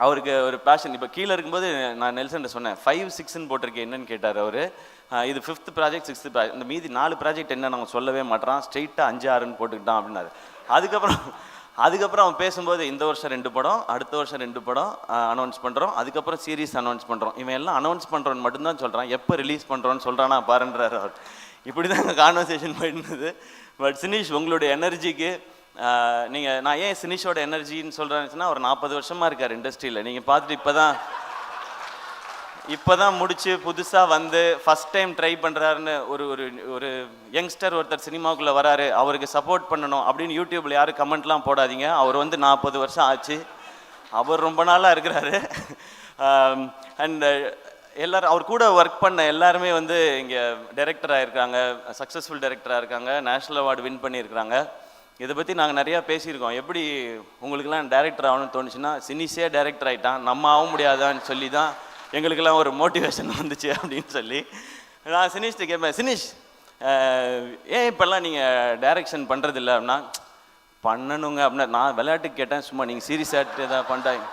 அவருக்கு ஒரு பேஷன். இப்போ கீழே இருக்கும்போது நான் நெல்சன்ட்ட சொன்னேன் 5, 6ன்னு போட்டிருக்கேன் என்னன்னு கேட்டார் அவர். இது 5th ப்ராஜெக்ட் 6th ப்ராஜெக்ட், இந்த மீதி 4 ப்ராஜெக்ட் என்ன நாங்கள் சொல்லவே மாட்டோம், ஸ்ட்ரெயிட்டாக 5, 6ன்னு போட்டுக்கிட்டான் அப்படின்னாரு. அதுக்கப்புறம் அவன் பேசும்போது இந்த வருஷம் 2 படம், அடுத்த வருஷம் 2 படம் அனௌன்ஸ் பண்ணுறோம், அதுக்கப்புறம் சீரீஸ் அனௌன்ஸ் பண்ணுறோம். இவன் எல்லாம் அனௌன்ஸ் பண்ணுறோன்னு மட்டும்தான் சொல்கிறான், எப்போ ரிலீஸ் பண்ணுறோன்னு சொல்கிறானா பாருன்றார் அவர். இப்படி தான் எங்கள் கான்வர்சேஷன் போயிருந்தது. பட் சினீஷ், உங்களுடைய எனர்ஜிக்கு நீங்கள், நான் ஏன் சினிஷோட எனர்ஜின்னு சொல்கிறேன்னா, ஒரு 40 வருஷமாக இருக்கார் இண்டஸ்ட்ரியில். நீங்கள் பார்த்துட்டு இப்போ தான் முடிச்சு புதுசாக வந்து ஃபஸ்ட் டைம் ட்ரை பண்ணுறாருன்னு ஒரு ஒரு ஒரு யங்ஸ்டர் ஒருத்தர் சினிமாவுக்குள்ளே வராரு, அவருக்கு சப்போர்ட் பண்ணணும் அப்படின்னு யூடியூப்பில் யாரும் கமெண்ட்லாம் போடாதீங்க. அவர் வந்து 40 வருஷம் ஆச்சு, அவர் ரொம்ப நாளாக இருக்கிறாரு. அண்ட் எல்லோரும் அவர் கூட ஒர்க் பண்ண எல்லாருமே வந்து இங்கே டைரக்டராக இருக்காங்க, சக்ஸஸ்ஃபுல் டைரக்டராக இருக்காங்க, நேஷ்னல் அவார்டு வின் பண்ணியிருக்கிறாங்க. இதை பற்றி நாங்கள் நிறையா பேசியிருக்கோம். எப்படி உங்களுக்கெல்லாம் டைரக்டர் ஆகணும்னு தோணுச்சுன்னா, சினிஷே டைரக்டர் ஆகிட்டான், நம்ம ஆக முடியாதான்னு சொல்லி தான் எங்களுக்கெல்லாம் ஒரு மோட்டிவேஷன் வந்துச்சு அப்படின்னு சொல்லி நான் சினிஷ்ட்டு கேட்பேன், சினிஷ் ஏன் இப்போல்லாம் நீங்கள் டைரக்ஷன் பண்ணுறதில்ல அப்படின்னா, பண்ணணுங்க அப்படின்னா. நான் விளையாட்டுக்கு கேட்டேன், சும்மா நீங்கள் சீரியஸாக எதாவது பண்ணிட்டாங்க